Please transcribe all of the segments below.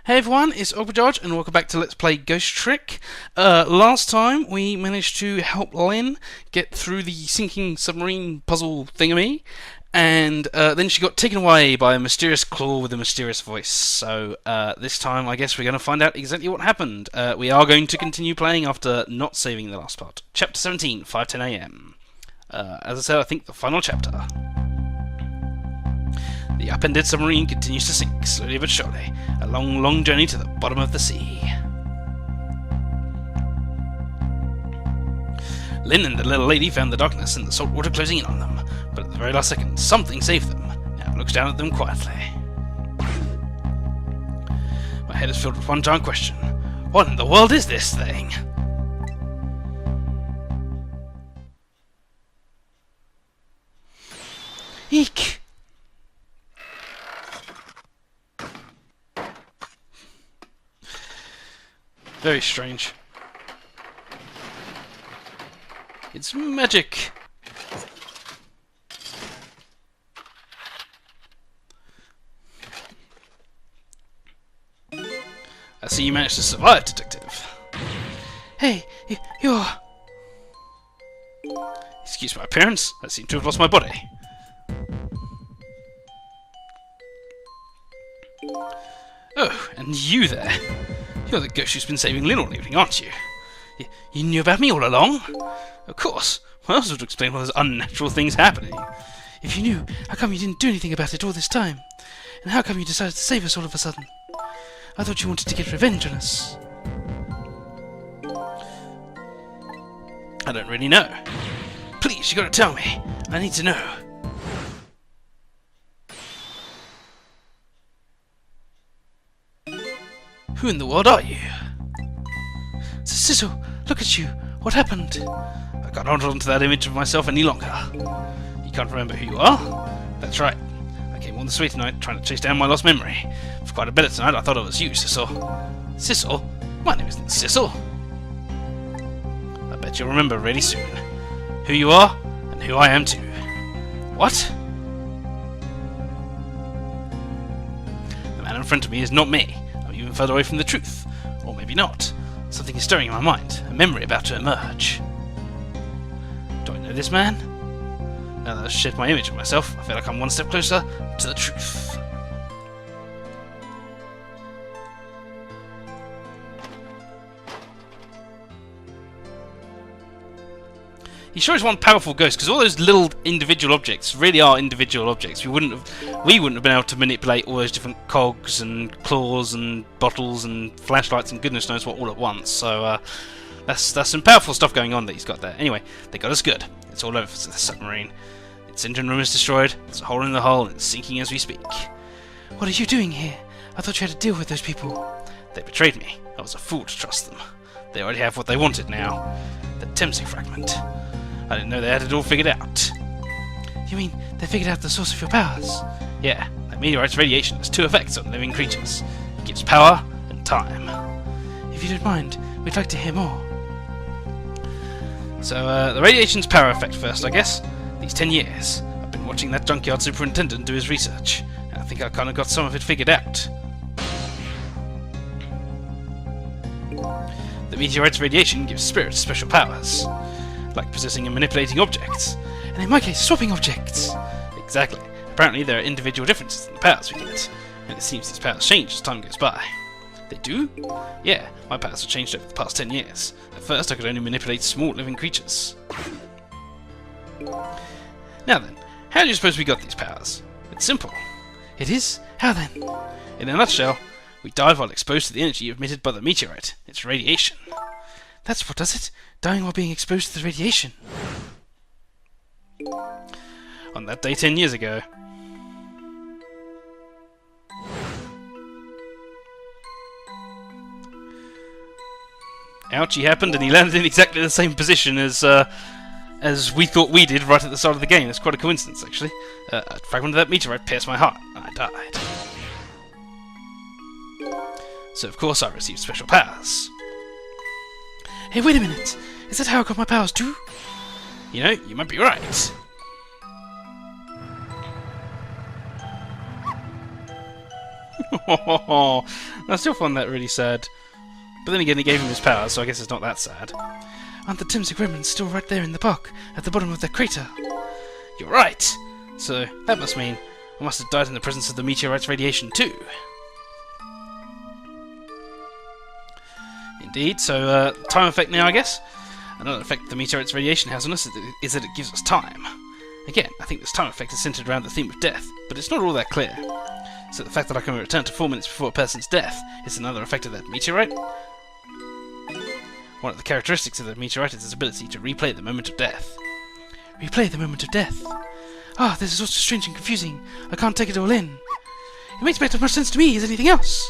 Hey everyone, it's George, and welcome back to Let's Play Ghost Trick. Last time we managed to help Lynn get through the sinking submarine puzzle thingamy, and then she got taken away by a mysterious claw with a mysterious voice. So this time I guess we're going to find out exactly what happened. We are going to continue playing after not saving the last part. Chapter 17, 5:10 AM. As I said, I think the final chapter. The upended submarine continues to sink, slowly but surely, a long, long journey to the bottom of the sea. Lynn and the little lady found the darkness and the salt water closing in on them, but at the very last second, something saved them. Now looks down at them quietly. My head is filled with one giant question. What in the world is this thing? Eek! Very strange. It's magic! I see you managed to survive, Detective. Hey, you're... Excuse my appearance, I seem to have lost my body. Oh, and you there. You're the ghost who's been saving Lynn all evening, aren't you? You knew about me all along? Of course. What else would explain all those unnatural things happening? If you knew, how come you didn't do anything about it all this time? And how come you decided to save us all of a sudden? I thought you wanted to get revenge on us. I don't really know. Please, you gotta tell me. I need to know. Who in the world are you? Sizzle, look at you. What happened? I can't hold on to that image of myself any longer. You can't remember who you are? That's right. I came all this way tonight trying to chase down my lost memory. For quite a bit of tonight I thought it was you, Sizzle. Sizzle? My name isn't Sizzle. I bet you'll remember really soon. Who you are, and who I am too. What? The man in front of me is not me. Even further away from the truth. Or maybe not. Something is stirring in my mind, a memory about to emerge. Do I know this man? Now that I've shed my image of myself, I feel like I'm one step closer to the truth. He sure is one powerful ghost, because all those little individual objects really are individual objects. We wouldn't have been able to manipulate all those different cogs and claws and bottles and flashlights and goodness knows what all at once. So that's some powerful stuff going on that he's got there. Anyway, they got us good. It's all over for the submarine. Its engine room is destroyed. There's a hole in the hull and it's sinking as we speak. What are you doing here? I thought you had to deal with those people. They betrayed me. I was a fool to trust them. They already have what they wanted now. The Temsing fragment. I didn't know they had it all figured out. You mean they figured out the source of your powers? Yeah, that meteorite's radiation has two effects on living creatures. It gives power and time. If you don't mind, we'd like to hear more. So, the radiation's power effect first, I guess. These 10 years, I've been watching that junkyard superintendent do his research, and I think I kind of got some of it figured out. The meteorite's radiation gives spirits special powers. Like possessing and manipulating objects, and in my case, swapping objects. Exactly. Apparently there are individual differences in the powers we get, and it seems these powers change as time goes by. They do? Yeah, my powers have changed over the past 10 years. At first I could only manipulate small living creatures. Now then, how do you suppose we got these powers? It's simple. It is? How then? In a nutshell, we died while exposed to the energy emitted by the meteorite. It's radiation. That's what does it? Dying while being exposed to the radiation. On that day 10 years ago. Ouch, he happened and he landed in exactly the same position as we thought we did right at the start of the game. That's quite a coincidence, actually. A fragment of that meteorite pierced my heart, and I died. So of course I received special powers. Hey, wait a minute! Is that how I got my powers too? You know, you might be right. I still find that really sad. But then again, he gave him his power, so I guess it's not that sad. Aren't the Timsic remnants still right there in the park, at the bottom of that crater? You're right! So, that must mean I must have died in the presence of the meteorite's radiation too. Indeed, so time effect now, I guess. Another effect the meteorite's radiation has on us is that it gives us time. Again, I think this time effect is centered around the theme of death, but it's not all that clear. So the fact that I can return to 4 minutes before a person's death is another effect of that meteorite. One of the characteristics of the meteorite is its ability to replay the moment of death. Replay the moment of death? Ah, this is all so strange and confusing. I can't take it all in. It makes about as much sense to me as anything else.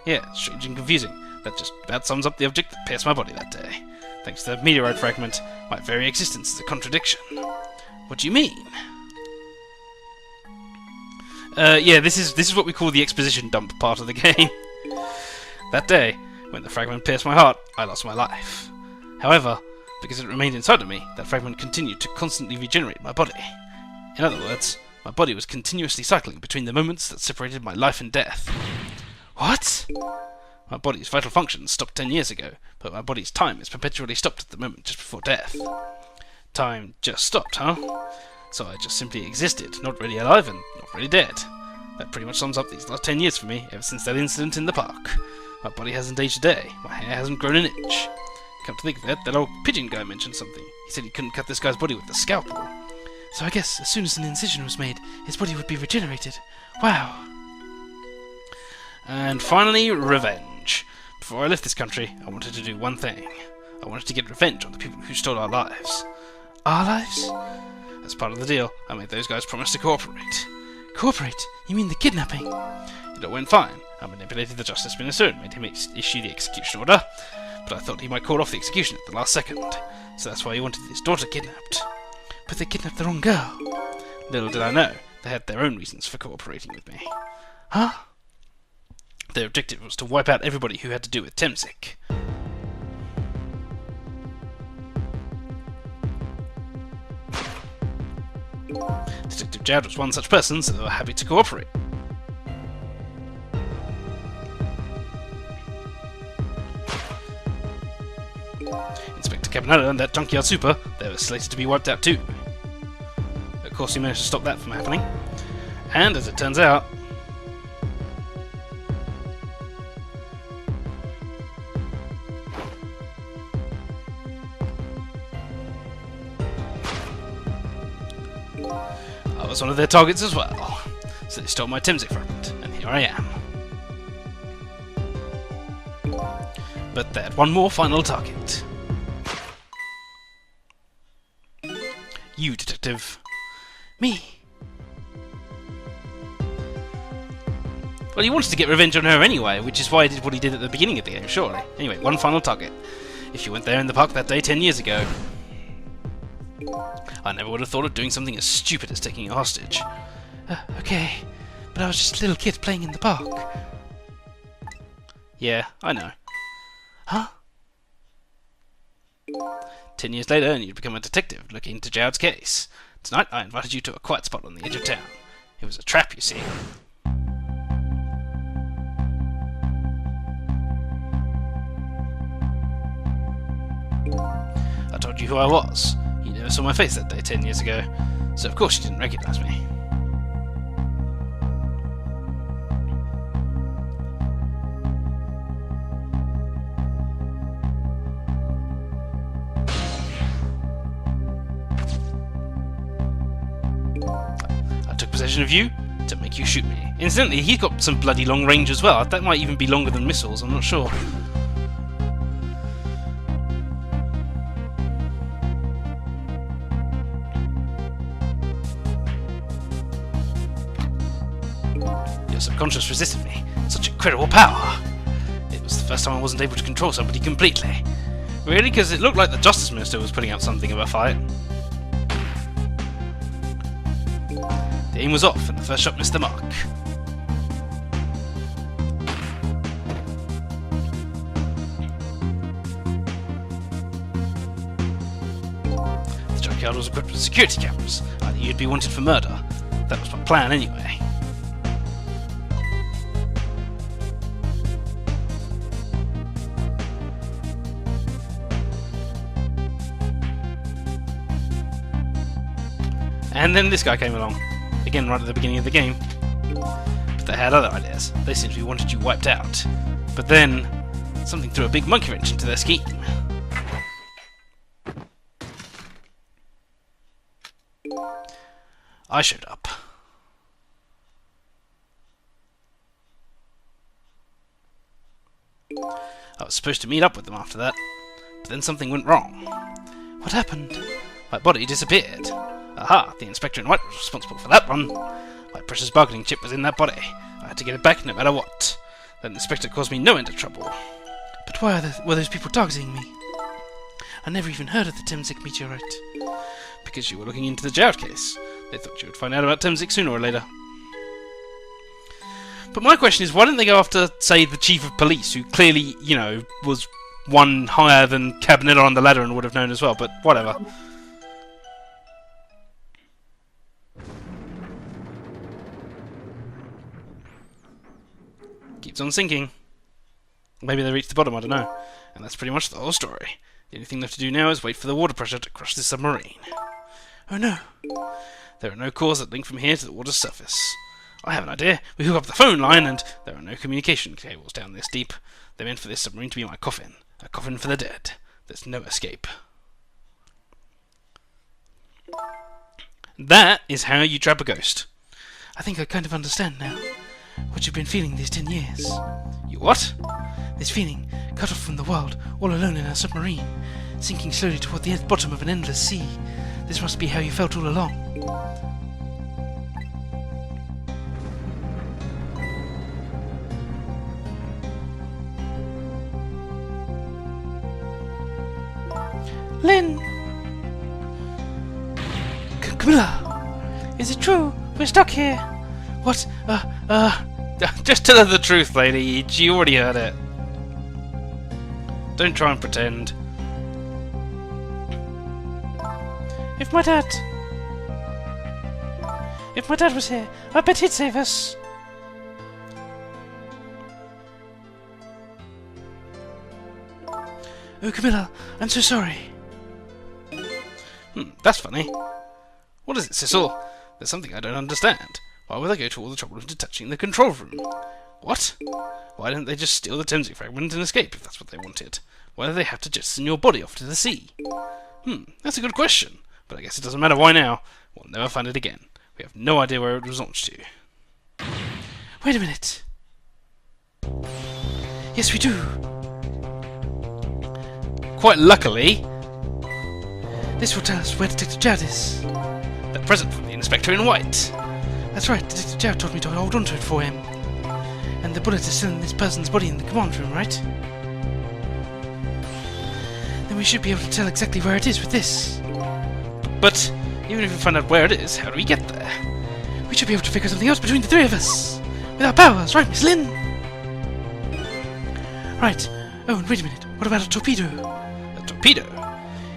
Yeah, strange and confusing. That just about sums up the object that pierced my body that day. Thanks to the meteorite fragment, my very existence is a contradiction. What do you mean? Yeah, this is what we call the exposition dump part of the game. That day, when the fragment pierced my heart, I lost my life. However, because it remained inside of me, that fragment continued to constantly regenerate my body. In other words, my body was continuously cycling between the moments that separated my life and death. What? My body's vital functions stopped 10 years ago, but my body's time is perpetually stopped at the moment just before death. Time just stopped, huh? So I just simply existed, not really alive and not really dead. That pretty much sums up these last 10 years for me, ever since that incident in the park. My body hasn't aged a day, my hair hasn't grown an inch. Come to think of it, that old pigeon guy mentioned something. He said he couldn't cut this guy's body with a scalpel. So I guess as soon as an incision was made, his body would be regenerated. Wow. And finally, revenge. Before I left this country, I wanted to do one thing. I wanted to get revenge on the people who stole our lives. Our lives? As part of the deal, I made those guys promise to cooperate. Cooperate? You mean the kidnapping? It all went fine. I manipulated the Justice Minister and made him issue the execution order, but I thought he might call off the execution at the last second, so that's why he wanted his daughter kidnapped. But they kidnapped the wrong girl. Little did I know, they had their own reasons for cooperating with me. Huh? Their objective was to wipe out everybody who had to do with Temsic. Detective Jowd was one such person, so they were happy to cooperate. Inspector Cabanella and that junkyard super, they were slated to be wiped out too. Of course, he managed to stop that from happening. And as it turns out, I was one of their targets as well. So they stole my Temsic fragment, and here I am. But they had one more final target. You, detective. Me? Well, he wanted to get revenge on her anyway, which is why he did what he did at the beginning of the game, surely. Anyway, one final target. If you went there in the park that day 10 years ago, I never would have thought of doing something as stupid as taking a hostage. Okay, but I was just a little kid playing in the park. Yeah, I know. Huh? 10 years later, and you'd become a detective looking into Jowd's case. Tonight, I invited you to a quiet spot on the edge of town. It was a trap, you see. I told you who I was. You never saw my face that day 10 years ago, so of course you didn't recognize me. I took possession of you to make you shoot me. Incidentally, he's got some bloody long range as well. That might even be longer than missiles, I'm not sure. Your subconscious resisted me. Such incredible power! It was the first time I wasn't able to control somebody completely. Really? Because it looked like the Justice Minister was putting out something of a fight. The aim was off, and the first shot missed the mark. The junkyard was equipped with security cameras. I knew you'd be wanted for murder. That was my plan anyway. And then this guy came along. Again, right at the beginning of the game. But they had other ideas. They simply wanted you wiped out. But then, something threw a big monkey wrench into their scheme. I showed up. I was supposed to meet up with them after that, but then something went wrong. What happened? My body disappeared. Aha, the inspector in white was responsible for that one. My precious bargaining chip was in that body. I had to get it back no matter what. That inspector caused me no end of trouble. But why were those people targeting me? I never even heard of the Temzik meteorite. Because you were looking into the Jout case. They thought you would find out about Temzik sooner or later. But my question is, why didn't they go after, say, the chief of police, who clearly, you know, was one higher than Cabinetta on the ladder and would have known as well, but whatever. Keeps on sinking. Maybe they reached the bottom, I don't know. And that's pretty much the whole story. The only thing left to do now is wait for the water pressure to crush the submarine. Oh no. There are no cores that link from here to the water's surface. I have an idea. We hook up the phone line, and there are no communication cables down this deep. They're meant for this submarine to be my coffin. A coffin for the dead. There's no escape. That is how you trap a ghost. I think I kind of understand now. What you've been feeling these 10 years. You what? This feeling, cut off from the world, all alone in a submarine, sinking slowly toward the bottom of an endless sea. This must be how you felt all along. Lynn! Camilla! Is it true? We're stuck here! What? Just tell her the truth, lady. She already heard it. Don't try and pretend. If my dad was here, I bet he'd save us. Oh, Camilla, I'm so sorry. That's funny. What is it, Cecil? There's something I don't understand. Why would they go to all the trouble of detaching the control room? What? Why didn't they just steal the Temzik fragment and escape if that's what they wanted? Why do they have to jettison your body off to the sea? That's a good question. But I guess it doesn't matter why now. We'll never find it again. We have no idea where it was launched to. Wait a minute. Yes, we do. Quite luckily, this will tell us where Detective Jad is. The present from the Inspector in White. That's right, Detective Jad told me to hold on to it for him. And the bullet is still in this person's body in the command room, right? Then we should be able to tell exactly where it is with this. But even if we find out where it is, how do we get there? We should be able to figure something out between the three of us. With our powers, right, Miss Lynn? Right. Oh, and wait a minute. What about a torpedo? A torpedo?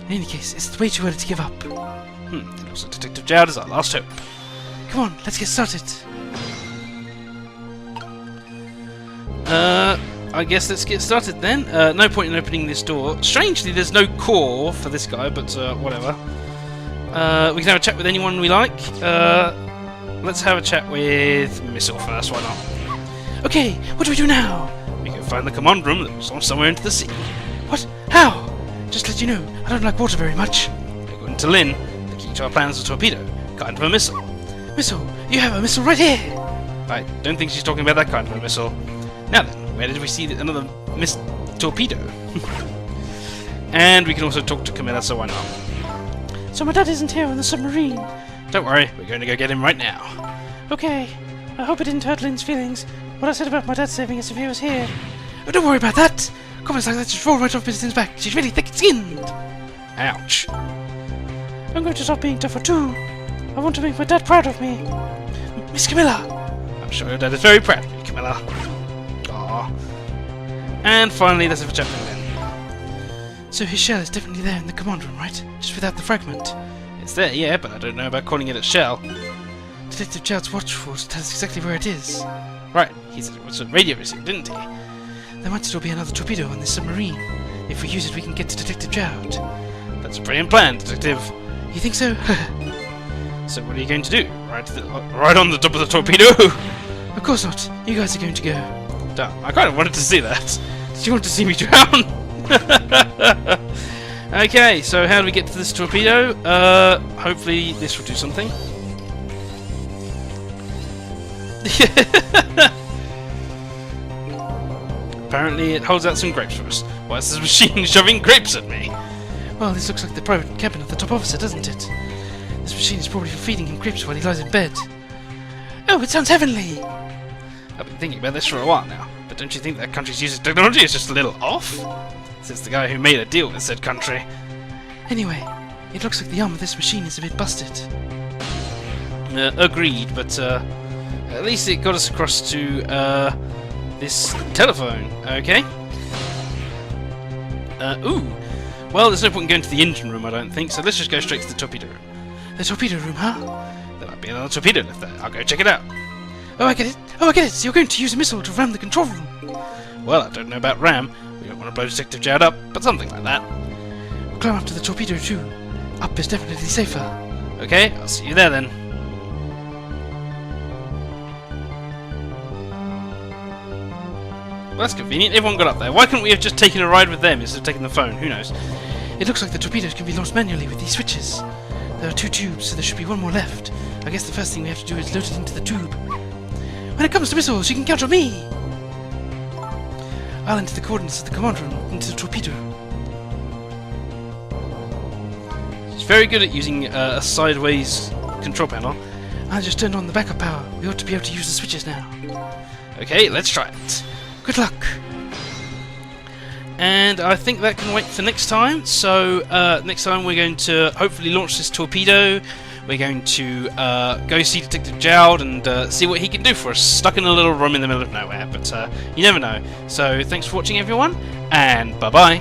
In any case, it's way too early to give up. It looks like Detective Jad is our last hope. Come on, let's get started. I guess let's get started then. No point in opening this door. Strangely, there's no core for this guy, but whatever. We can have a chat with anyone we like. Let's have a chat with Missile first, why not? Okay, what do we do now? We can find the command room that was launched somewhere into the sea. What? How? Just to let you know, I don't like water very much. According to Lynn, the key to our plan is a torpedo, kind of a missile. Missile? You have a missile right here! I don't think she's talking about that kind of a missile. Now then, where did we see another torpedo? And we can also talk to Camilla, so why not? So my dad isn't here on the submarine. Don't worry, we're going to go get him right now. Okay. I hope it didn't hurt Lynn's feelings. What I said about my dad saving us if he was here. Oh, don't worry about that! Comments like that just roll right off Miss Lynn's back. She's really thick-skinned. Ouch. I'm going to stop being tougher too. I want to make my dad proud of me. Miss Camilla! I'm sure your dad is very proud of you, Camilla. Aww. And finally, let's have a chat with Lynn. So his shell is definitely there in the command room, right? Just without the fragment. It's there, yeah, but I don't know about calling it a shell. Detective Jad's watchful to tell us exactly where it is. Right, he said it was a radio receiver, didn't he? There might still be another torpedo on this submarine. If we use it, we can get to Detective Jad. That's a brilliant plan, Detective. You think so? So what are you going to do? Right on the top of the torpedo? Of course not. You guys are going to go. Damn, I kind of wanted to see that. Did you want to see me drown? Okay, so how do we get to this torpedo? Hopefully this will do something. Apparently it holds out some grapes for us. Why is this machine shoving grapes at me? Well, this looks like the private cabin of the top officer, doesn't it? This machine is probably for feeding him grapes while he lies in bed. Oh, it sounds heavenly! I've been thinking about this for a while now, but don't you think that country's use of technology is just a little off? Since the guy who made a deal with said country. Anyway, it looks like the arm of this machine is a bit busted. Agreed, but at least it got us across to this telephone, okay? Ooh! Well, there's no point in going to the engine room, I don't think, so let's just go straight to the torpedo room. The torpedo room, huh? There might be another torpedo left there. I'll go check it out. Oh, I get it! Oh, I get it! So you're going to use a missile to ram the control room! Well, I don't know about ram. We don't want to blow Detective Jowd up, but something like that. We'll climb up to the torpedo too. Up is definitely safer. Okay, I'll see you there then. Well, that's convenient. Everyone got up there. Why couldn't we have just taken a ride with them instead of taking the phone? Who knows? It looks like the torpedoes can be launched manually with these switches. There are 2 tubes, so there should be 1 more left. I guess the first thing we have to do is load it into the tube. When it comes to missiles, you can count on me! I'll enter the coordinates of the command room into the torpedo. She's very good at using a sideways control panel. I just turned on the backup power. We ought to be able to use the switches now. Okay, let's try it. Good luck! And I think that can wait for next time. So next time we're going to hopefully launch this torpedo. We're going to go see Detective Jowd and see what he can do for us, stuck in a little room in the middle of nowhere. But you never know. So thanks for watching, everyone, and bye-bye.